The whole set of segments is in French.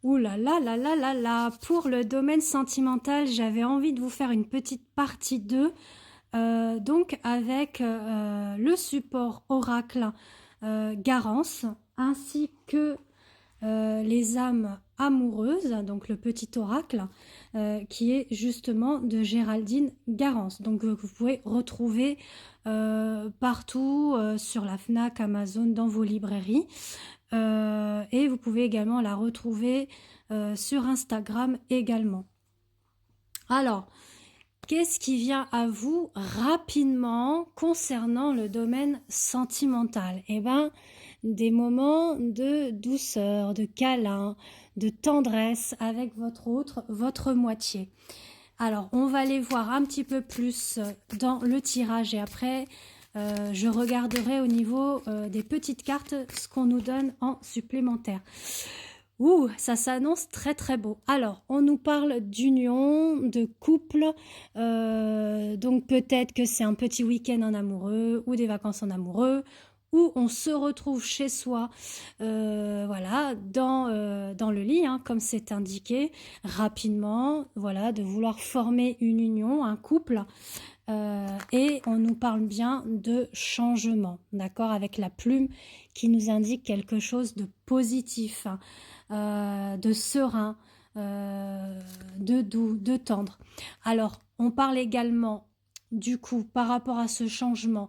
Ouh là là là là là là, pour le domaine sentimental, j'avais envie de vous faire une petite partie 2, donc avec le support oracle Garance, ainsi que les âmes amoureuses, donc le petit oracle, qui est justement de Géraldine Garance. Donc vous pouvez retrouver partout sur la FNAC, Amazon, dans vos librairies. Et vous pouvez également la retrouver sur Instagram également. Alors, qu'est-ce qui vient à vous rapidement concernant le domaine sentimental? Eh bien, des moments de douceur, de câlin, de tendresse avec votre moitié. Alors, on va aller voir un petit peu plus dans le tirage et après, je regarderai au niveau des petites cartes ce qu'on nous donne en supplémentaire. Ouh, ça s'annonce très très beau. Alors, on nous parle d'union, de couple, donc peut-être que c'est un petit week-end en amoureux ou des vacances en amoureux, où on se retrouve chez soi, voilà, dans le lit, hein, comme c'est indiqué, rapidement, voilà, de vouloir former une union, un couple. Et on nous parle bien de changement, d'accord, avec la plume qui nous indique quelque chose de positif, de serein, de doux, de tendre. Alors, on parle également, du coup, par rapport à ce changement,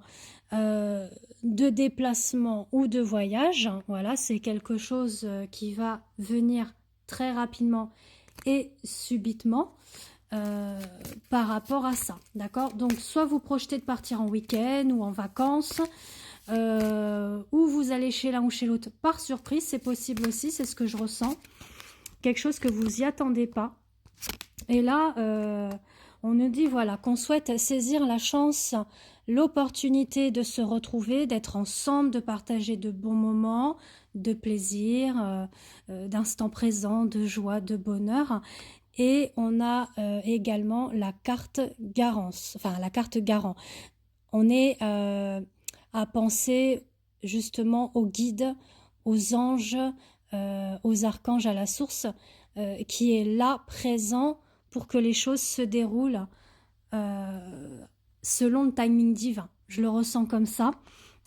de déplacement ou de voyage. Voilà, c'est quelque chose qui va venir très rapidement et subitement. Par rapport à ça, d'accord? Donc, soit vous projetez de partir en week-end ou en vacances, ou vous allez chez l'un ou chez l'autre par surprise, c'est possible aussi, c'est ce que je ressens. Quelque chose que vous y attendez pas. Et là, on nous dit voilà qu'on souhaite saisir la chance, l'opportunité de se retrouver, d'être ensemble, de partager de bons moments, de plaisir, d'instant présent, de joie, de bonheur. Et on a également la carte Garance, enfin la carte Garant. On est à penser justement aux guides, aux anges, aux archanges à la source, qui est là, présent, pour que les choses se déroulent selon le timing divin. Je le ressens comme ça.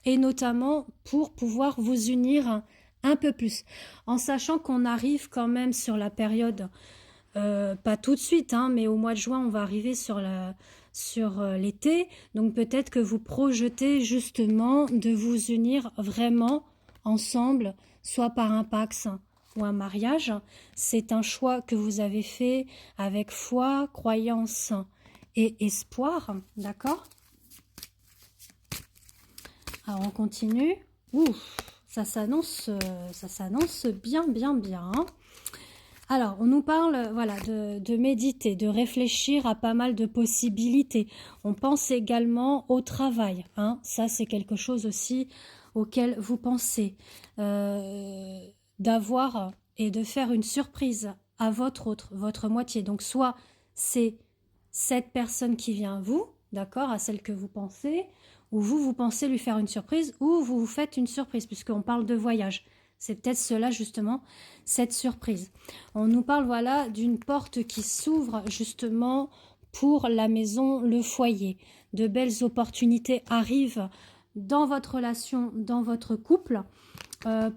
Et notamment pour pouvoir vous unir un peu plus. En sachant qu'on arrive quand même sur la période... pas tout de suite, hein, mais au mois de juin, on va arriver sur l'été. Donc peut-être que vous projetez justement de vous unir vraiment ensemble, soit par un pax ou un mariage. C'est un choix que vous avez fait avec foi, croyance et espoir, d'accord? Alors on continue. Ouf, ça s'annonce bien, bien, bien. Alors, on nous parle voilà, de méditer, de réfléchir à pas mal de possibilités. On pense également au travail. Hein. Ça, c'est quelque chose aussi auquel vous pensez. D'avoir et de faire une surprise à votre moitié. Donc, soit c'est cette personne qui vient à vous, d'accord, à celle que vous pensez, ou vous pensez lui faire une surprise, ou vous vous faites une surprise, puisqu'on parle de voyage. C'est peut-être cela justement, cette surprise. On nous parle voilà d'une porte qui s'ouvre justement pour la maison, le foyer. De belles opportunités arrivent dans votre relation, dans votre couple.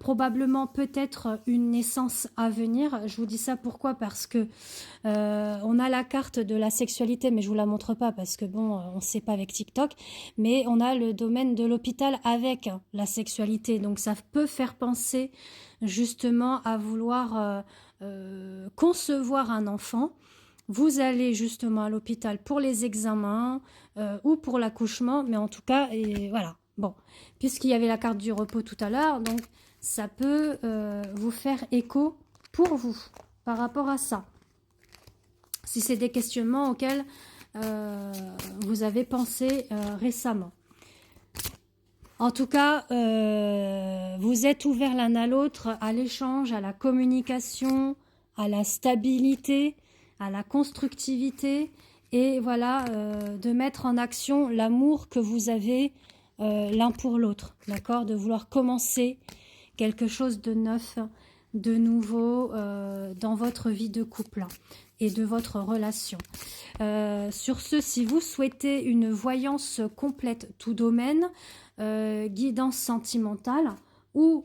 Probablement peut-être une naissance à venir. Je vous dis ça pourquoi? Parce que on a la carte de la sexualité, mais je vous la montre pas parce que bon, on ne sait pas avec TikTok. Mais on a le domaine de l'hôpital avec la sexualité, donc ça peut faire penser justement à vouloir concevoir un enfant. Vous allez justement à l'hôpital pour les examens ou pour l'accouchement, mais en tout cas, et voilà. Bon, puisqu'il y avait la carte du repos tout à l'heure, donc ça peut vous faire écho pour vous par rapport à ça. Si c'est des questionnements auxquels vous avez pensé récemment. En tout cas, vous êtes ouverts l'un à l'autre, à l'échange, à la communication, à la stabilité, à la constructivité et voilà, de mettre en action l'amour que vous avez l'un pour l'autre, d'accord? De vouloir commencer quelque chose de neuf de nouveau dans votre vie de couple et de votre relation. Sur ce, si vous souhaitez une voyance complète tout domaine, guidance sentimentale, ou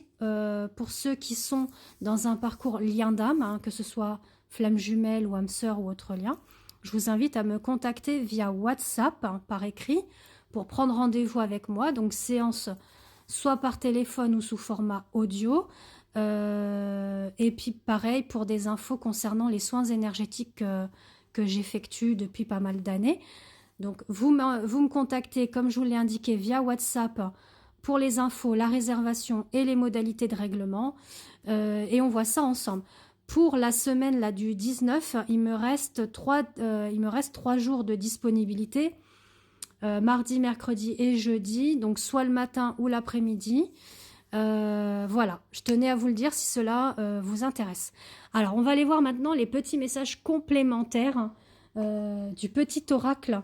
pour ceux qui sont dans un parcours lien d'âme, hein, que ce soit flamme jumelle ou âme sœur ou autre lien, je vous invite à me contacter via WhatsApp, hein, par écrit, pour prendre rendez-vous avec moi. Donc séance soit par téléphone ou sous format audio. Et puis pareil pour des infos concernant les soins énergétiques que j'effectue depuis pas mal d'années. Donc vous me contactez, comme je vous l'ai indiqué, via WhatsApp pour les infos, la réservation et les modalités de règlement. Et on voit ça ensemble. Pour la semaine là, du 19, il me reste 3 jours de disponibilité. Mardi, mercredi et jeudi. Donc soit le matin ou l'après-midi. Voilà, je tenais à vous le dire si cela vous intéresse. Alors, on va aller voir maintenant les petits messages complémentaires du petit oracle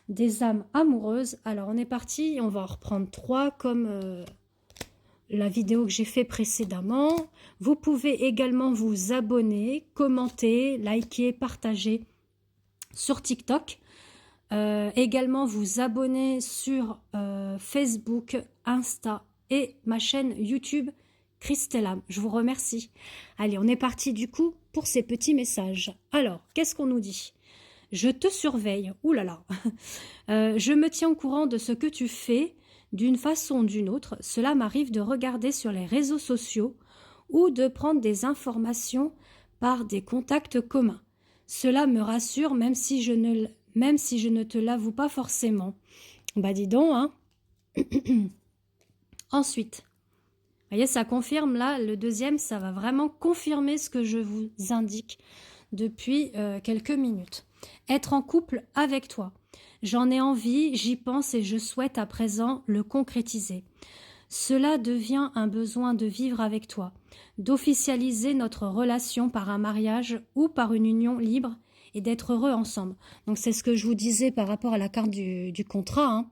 des âmes amoureuses. Alors, on est parti, on va en reprendre 3 comme la vidéo que j'ai fait précédemment. Vous pouvez également vous abonner, commenter, liker, partager sur TikTok. Également vous abonner sur Facebook, Insta et ma chaîne YouTube Christella. Je vous remercie. Allez, on est parti du coup pour ces petits messages. Alors, qu'est-ce qu'on nous dit? Je te surveille. Ouh là là. Je me tiens au courant de ce que tu fais d'une façon ou d'une autre. Cela m'arrive de regarder sur les réseaux sociaux ou de prendre des informations par des contacts communs. Cela me rassure même si je ne te l'avoue pas forcément. Bah dis donc, hein. Ensuite, vous voyez, ça confirme là, le deuxième, ça va vraiment confirmer ce que je vous indique depuis quelques minutes. Être en couple avec toi. J'en ai envie, j'y pense et je souhaite à présent le concrétiser. Cela devient un besoin de vivre avec toi, d'officialiser notre relation par un mariage ou par une union libre et d'être heureux ensemble. Donc c'est ce que je vous disais par rapport à la carte du contrat, hein.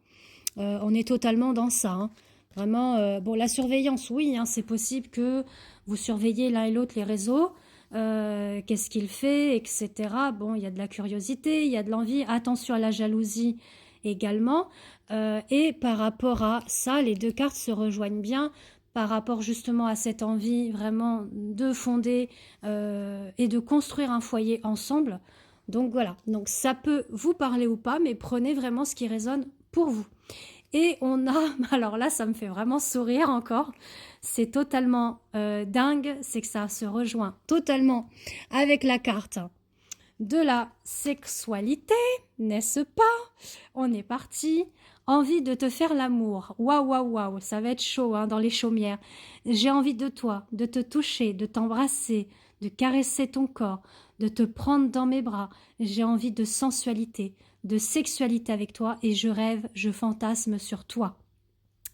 On est totalement dans ça, hein. Vraiment, bon, la surveillance, oui, hein, c'est possible que vous surveillez l'un et l'autre les réseaux, qu'est-ce qu'il fait, etc. Bon, il y a de la curiosité, il y a de l'envie, attention à la jalousie également. Et par rapport à ça, les 2 cartes se rejoignent bien par rapport justement à cette envie vraiment de fonder et de construire un foyer ensemble. Donc voilà, donc ça peut vous parler ou pas, mais prenez vraiment ce qui résonne pour vous. Et on a, alors là, ça me fait vraiment sourire encore. C'est totalement dingue, c'est que ça se rejoint totalement avec la carte de la sexualité, n'est-ce pas? On est parti. Envie de te faire l'amour. Waouh, waouh, waouh, ça va être chaud hein, dans les chaumières. J'ai envie de toi, de te toucher, de t'embrasser, de caresser ton corps, de te prendre dans mes bras. J'ai envie de sensualité, de sexualité avec toi et je rêve, je fantasme sur toi.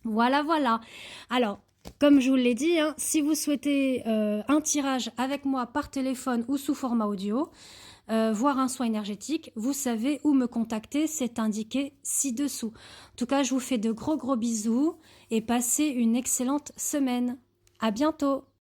Voilà, voilà. Alors, comme je vous l'ai dit, hein, si vous souhaitez un tirage avec moi par téléphone ou sous format audio, voir un soin énergétique, vous savez où me contacter, c'est indiqué ci-dessous. En tout cas, je vous fais de gros bisous et passez une excellente semaine. À bientôt.